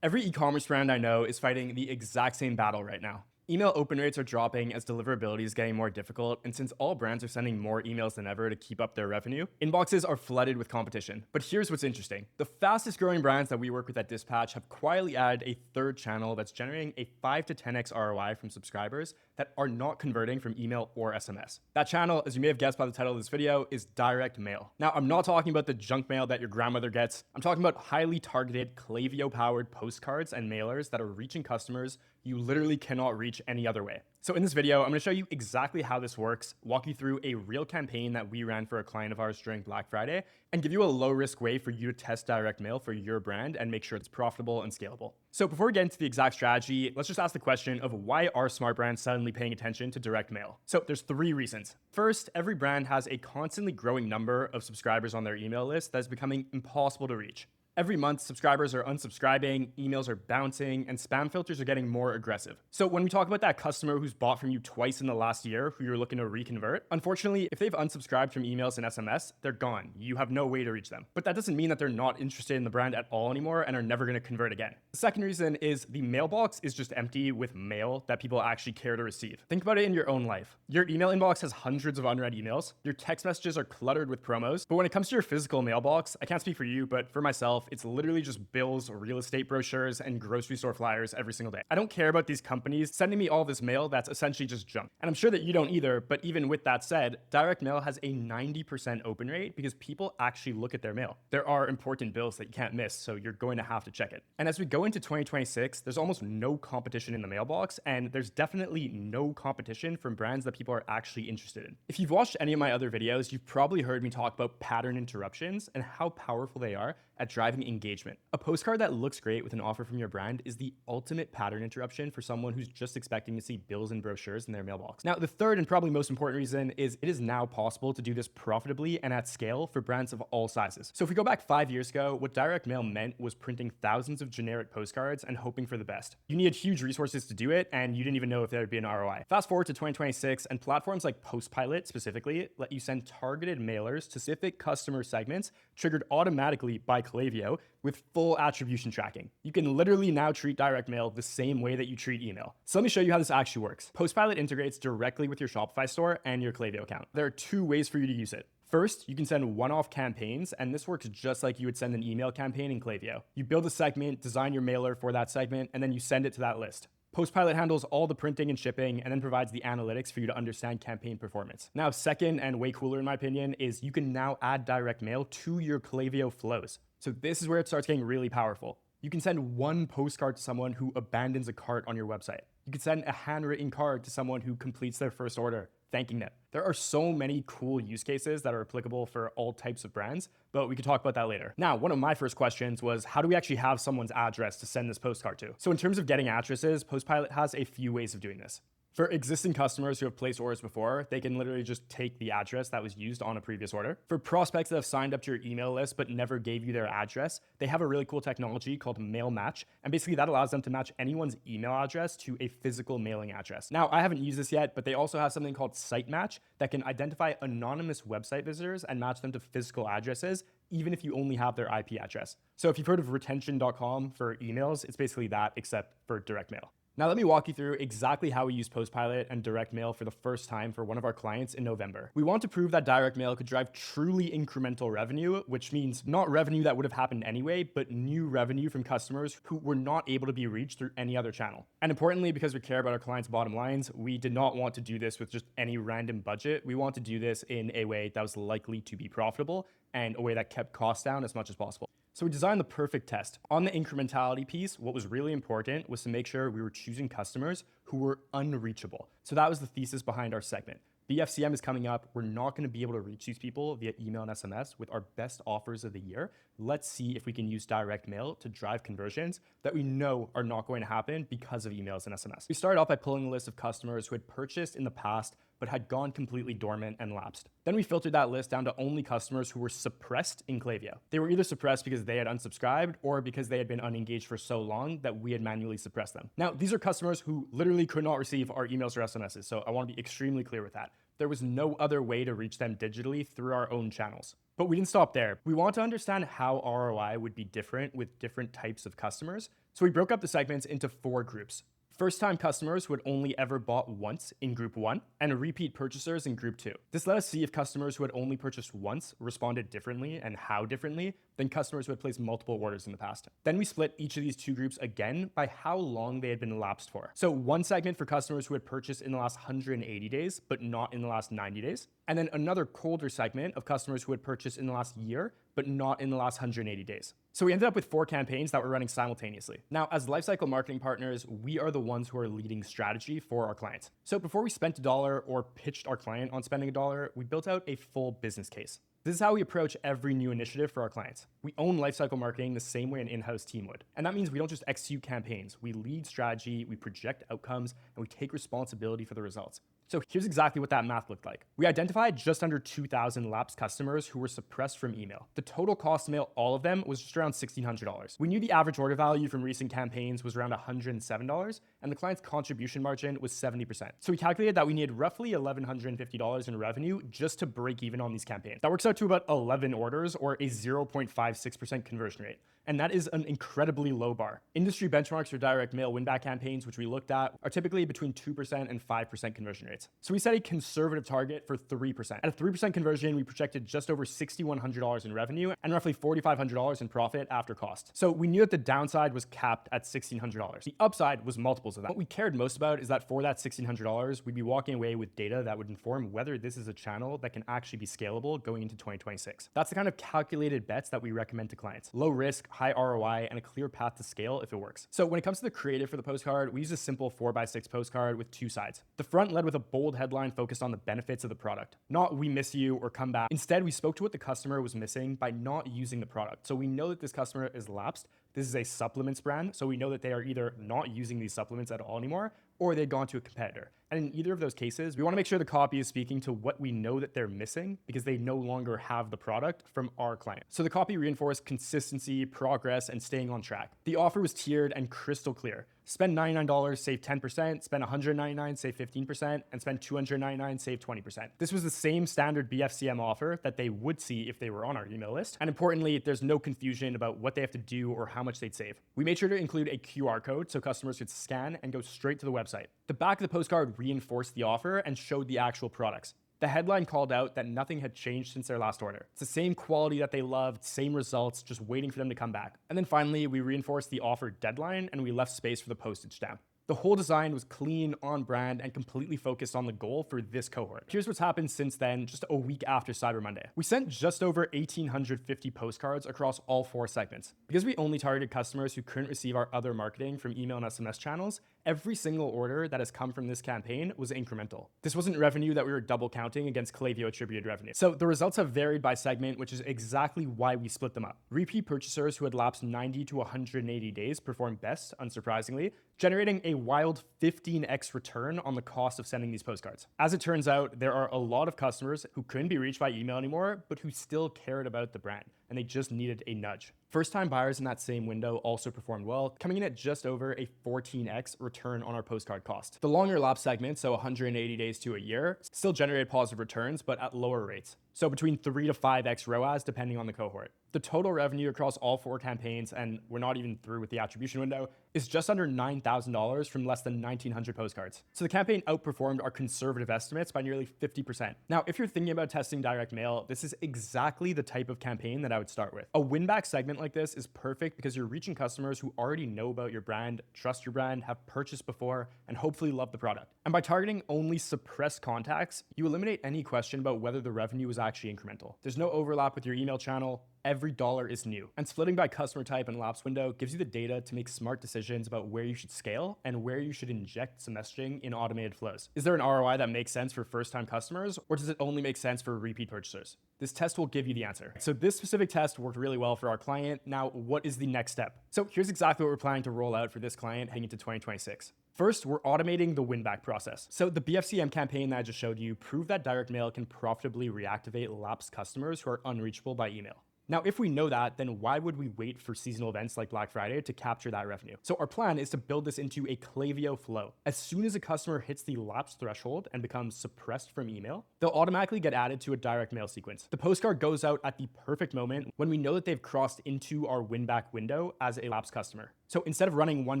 Every e-commerce brand I know is fighting the exact same battle right now. Email open rates are dropping as deliverability is getting more difficult, and since all brands are sending more emails than ever to keep up their revenue, inboxes are flooded with competition. But here's what's interesting. The fastest growing brands that we work with at Dispatch have quietly added a third channel that's generating a 5 to 10x ROI from subscribers that are not converting from email or SMS. That channel, as you may have guessed by the title of this video, is direct mail. Now, I'm not talking about the junk mail that your grandmother gets. I'm talking about highly targeted Klaviyo-powered postcards and mailers that are reaching customers you literally cannot reach any other way. So in this video, I'm going to show you exactly how this works, walk you through a real campaign that we ran for a client of ours during Black Friday, and give you a low-risk way for you to test direct mail for your brand and make sure it's profitable and scalable. So before we get into the exact strategy, let's just ask the question of why are smart brands suddenly paying attention to direct mail? So there's 3 reasons. First, every brand has a constantly growing number of subscribers on their email list that's becoming impossible to reach. Every month, subscribers are unsubscribing, emails are bouncing, and spam filters are getting more aggressive. So when we talk about that customer who's bought from you twice in the last year, who you're looking to reconvert, unfortunately, if they've unsubscribed from emails and SMS, they're gone. You have no way to reach them. But that doesn't mean that they're not interested in the brand at all anymore and are never going to convert again. The second reason is the mailbox is just empty with mail that people actually care to receive. Think about it in your own life. Your email inbox has hundreds of unread emails. Your text messages are cluttered with promos. But when it comes to your physical mailbox, I can't speak for you, but for myself, it's literally just bills, real estate brochures, and grocery store flyers every single day. I don't care about these companies sending me all this mail that's essentially just junk. And I'm sure that you don't either, but even with that said, direct mail has a 90% open rate because people actually look at their mail. There are important bills that you can't miss, so you're going to have to check it. And as we go into 2026, there's almost no competition in the mailbox, and there's definitely no competition from brands that people are actually interested in. If you've watched any of my other videos, you've probably heard me talk about pattern interruptions and how powerful they are at driving engagement. A postcard that looks great with an offer from your brand is the ultimate pattern interruption for someone who's just expecting to see bills and brochures in their mailbox. Now, the third and probably most important reason is it is now possible to do this profitably and at scale for brands of all sizes. So if we go back 5 years ago, what direct mail meant was printing thousands of generic postcards and hoping for the best. You needed huge resources to do it, and you didn't even know if there would be an ROI. Fast forward to 2026, and platforms like PostPilot specifically let you send targeted mailers to specific customer segments triggered automatically by Klaviyo with full attribution tracking. You can literally now treat direct mail the same way that you treat email. So let me show you how this actually works. PostPilot integrates directly with your Shopify store and your Klaviyo account. There are 2 ways for you to use it. First, you can send one-off campaigns, and this works just like you would send an email campaign in Klaviyo. You build a segment, design your mailer for that segment, and then you send it to that list. PostPilot handles all the printing and shipping and then provides the analytics for you to understand campaign performance. Now, second, and way cooler in my opinion, is you can now add direct mail to your Klaviyo flows. So this is where it starts getting really powerful. You can send one postcard to someone who abandons a cart on your website. You can send a handwritten card to someone who completes their first order, thanking them. There are so many cool use cases that are applicable for all types of brands, but we can talk about that later. Now, one of my first questions was, how do we actually have someone's address to send this postcard to? So in terms of getting addresses, PostPilot has a few ways of doing this. For existing customers who have placed orders before, they can literally just take the address that was used on a previous order. For prospects that have signed up to your email list but never gave you their address, they have a really cool technology called Mail Match, and basically that allows them to match anyone's email address to a physical mailing address. Now, I haven't used this yet, but they also have something called Site Match that can identify anonymous website visitors and match them to physical addresses, even if you only have their IP address. So if you've heard of retention.com for emails, it's basically that except for direct mail. Now let me walk you through exactly how we use PostPilot and direct mail for the first time for one of our clients in November. We want to prove that direct mail could drive truly incremental revenue, which means not revenue that would have happened anyway, but new revenue from customers who were not able to be reached through any other channel. And importantly, because we care about our clients' bottom lines, we did not want to do this with just any random budget. We want to do this in a way that was likely to be profitable and a way that kept costs down as much as possible. So we designed the perfect test. On the incrementality piece, what was really important was to make sure we were choosing customers who were unreachable. So that was the thesis behind our segment. BFCM is coming up. We're not going to be able to reach these people via email and SMS with our best offers of the year. Let's see if we can use direct mail to drive conversions that we know are not going to happen because of emails and SMS. We started off by pulling a list of customers who had purchased in the past but had gone completely dormant and lapsed. Then we filtered that list down to only customers who were suppressed in Klaviyo. They were either suppressed because they had unsubscribed or because they had been unengaged for so long that we had manually suppressed them. Now, these are customers who literally could not receive our emails or SMSs, so I want to be extremely clear with that. There was no other way to reach them digitally through our own channels. But we didn't stop there. We want to understand how ROI would be different with different types of customers. So we broke up the segments into 4 groups. First-time customers who had only ever bought once in group 1, and repeat purchasers in group 2. This let us see if customers who had only purchased once responded differently and how differently than customers who had placed multiple orders in the past. Then we split each of these 2 groups again by how long they had been lapsed for. So one segment for customers who had purchased in the last 180 days, but not in the last 90 days. And then another colder segment of customers who had purchased in the last year, but not in the last 180 days. So we ended up with 4 campaigns that were running simultaneously. Now, as lifecycle marketing partners, we are the ones who are leading strategy for our clients. So before we spent $1 or pitched our client on spending $1, we built out a full business case. This is how we approach every new initiative for our clients. We own lifecycle marketing the same way an in-house team would. And that means we don't just execute campaigns. We lead strategy, we project outcomes, and we take responsibility for the results. So here's exactly what that math looked like. We identified just under 2,000 lapsed customers who were suppressed from email. The total cost to mail all of them was just around $1,600. We knew the average order value from recent campaigns was around $107, and the client's contribution margin was 70%. So we calculated that we needed roughly $1,150 in revenue just to break even on these campaigns. That works out to about 11 orders or a 0.56% conversion rate. And that is an incredibly low bar. Industry benchmarks for direct mail win-back campaigns, which we looked at, are typically between 2% and 5% conversion rates. So we set a conservative target for 3%. At a 3% conversion, we projected just over $6,100 in revenue and roughly $4,500 in profit after cost. So we knew that the downside was capped at $1,600. The upside was multiples of that. What we cared most about is that for that $1,600, we'd be walking away with data that would inform whether this is a channel that can actually be scalable going into 2026. That's the kind of calculated bets that we recommend to clients. Low risk, high ROI, and a clear path to scale if it works. So when it comes to the creative for the postcard, we use a simple 4x6 postcard with 2 sides. The front led with a bold headline focused on the benefits of the product, not "we miss you" or "come back." Instead, we spoke to what the customer was missing by not using the product. So we know that this customer is lapsed. This is a supplements brand, so we know that they are either not using these supplements at all anymore, or they've gone to a competitor. And in either of those cases, we want to make sure the copy is speaking to what we know that they're missing because they no longer have the product from our client. So the copy reinforced consistency, progress, and staying on track. The offer was tiered and crystal clear. Spend $99, save 10%, spend $199, save 15%, and spend $299, save 20%. This was the same standard BFCM offer that they would see if they were on our email list. And importantly, there's no confusion about what they have to do or how much they'd save. We made sure to include a QR code so customers could scan and go straight to the website. The back of the postcard reinforced the offer and showed the actual products. The headline called out that nothing had changed since their last order. It's the same quality that they loved, same results, just waiting for them to come back. And then finally, we reinforced the offer deadline and we left space for the postage stamp. The whole design was clean, on brand, and completely focused on the goal for this cohort. Here's what's happened since then, just a week after Cyber Monday. We sent just over 1,850 postcards across all 4 segments. Because we only targeted customers who couldn't receive our other marketing from email and SMS channels, every single order that has come from this campaign was incremental. This wasn't revenue that we were double counting against Klaviyo attributed revenue. So the results have varied by segment, which is exactly why we split them up. Repeat purchasers who had lapsed 90 to 180 days performed best, unsurprisingly, generating a wild 15x return on the cost of sending these postcards. As it turns out, there are a lot of customers who couldn't be reached by email anymore, but who still cared about the brand, and they just needed a nudge. First-time buyers in that same window also performed well, coming in at just over a 14x return on our postcard cost. The longer lapse segment, so 180 days to a year, still generated positive returns, but at lower rates. So between 3 to 5x ROAS, depending on the cohort. The total revenue across all 4 campaigns, and we're not even through with the attribution window, is just under $9,000 from less than 1,900 postcards. So the campaign outperformed our conservative estimates by nearly 50%. Now, if you're thinking about testing direct mail, this is exactly the type of campaign that I would start with. A win-back segment like this is perfect because you're reaching customers who already know about your brand, trust your brand, have purchased before, and hopefully love the product. And by targeting only suppressed contacts, you eliminate any question about whether the revenue was actually incremental. There's no overlap with your email channel. Every dollar is new. And splitting by customer type and lapse window gives you the data to make smart decisions about where you should scale and where you should inject some messaging in automated flows. Is there an ROI that makes sense for first-time customers, or does it only make sense for repeat purchasers? This test will give you the answer. So this specific test worked really well for our client. Now, what is the next step? So here's exactly what we're planning to roll out for this client heading into 2026. First, we're automating the win-back process. So the BFCM campaign that I just showed you proved that direct mail can profitably reactivate lapsed customers who are unreachable by email. Now, if we know that, then why would we wait for seasonal events like Black Friday to capture that revenue? So our plan is to build this into a Klaviyo flow. As soon as a customer hits the lapse threshold and becomes suppressed from email, they'll automatically get added to a direct mail sequence. The postcard goes out at the perfect moment when we know that they've crossed into our win-back window as a lapsed customer. So instead of running one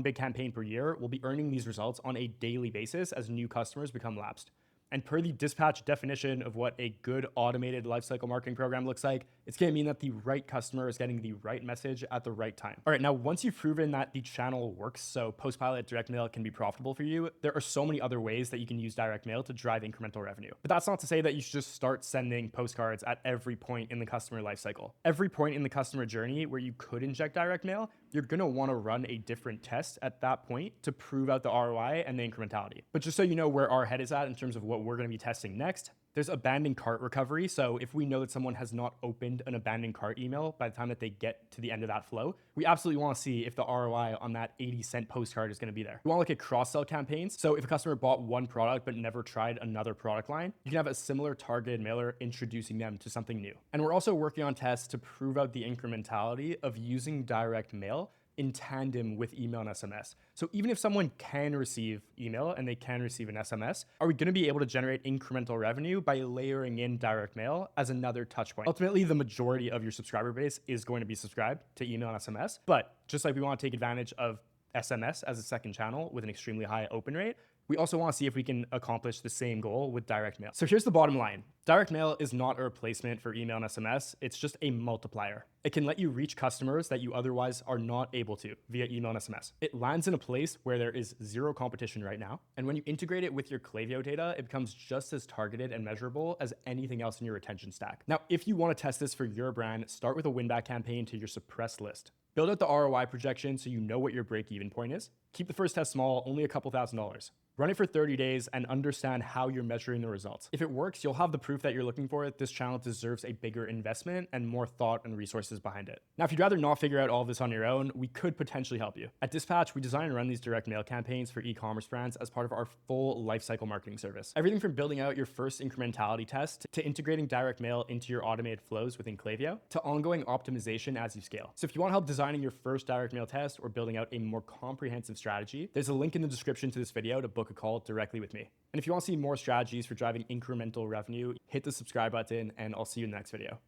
big campaign per year, we'll be earning these results on a daily basis as new customers become lapsed. And per the dispatch definition of what a good automated lifecycle marketing program looks like, it's going to mean that the right customer is getting the right message at the right time. All right, now once you've proven that the channel works, so PostPilot direct mail can be profitable for you, there are so many other ways that you can use direct mail to drive incremental revenue. But that's not to say that you should just start sending postcards at every point in the customer lifecycle. Every point in the customer journey where you could inject direct mail, you're going to want to run a different test at that point to prove out the ROI and the incrementality. But just so you know where our head is at in terms of what we're going to be testing next, there's abandoned cart recovery. So if we know that someone has not opened an abandoned cart email by the time that they get to the end of that flow, we absolutely want to see if the ROI on that 80-cent postcard is going to be there. We want to look at cross-sell campaigns. So if a customer bought one product but never tried another product line, you can have a similar targeted mailer introducing them to something new. And we're also working on tests to prove out the incrementality of using direct mail in tandem with email and SMS. So even if someone can receive email and they can receive an SMS, are we going to be able to generate incremental revenue by layering in direct mail as another touch point? Ultimately, the majority of your subscriber base is going to be subscribed to email and SMS, but just like we want to take advantage of SMS as a second channel with an extremely high open rate, we also want to see if we can accomplish the same goal with direct mail. So here's the bottom line. Direct mail is not a replacement for email and SMS. It's just a multiplier. It can let you reach customers that you otherwise are not able to via email and SMS. It lands in a place where there is zero competition right now. And when you integrate it with your Klaviyo data, it becomes just as targeted and measurable as anything else in your retention stack. Now, if you want to test this for your brand, start with a win-back campaign to your suppressed list. Build out the ROI projection so you know what your break-even point is. Keep the first test small, only a couple $1,000s. Run it for 30 days and understand how you're measuring the results. If it works, you'll have the proof that you're looking for. This channel deserves a bigger investment and more thought and resources behind it. Now, if you'd rather not figure out all of this on your own, we could potentially help you. At Dispatch, we design and run these direct mail campaigns for e-commerce brands as part of our full lifecycle marketing service. Everything from building out your first incrementality test to integrating direct mail into your automated flows within Klaviyo to ongoing optimization as you scale. So if you want help designing your first direct mail test or building out a more comprehensive strategy, there's a link in the description to this video to book a call directly with me. And if you want to see more strategies for driving incremental revenue, hit the subscribe button and I'll see you in the next video.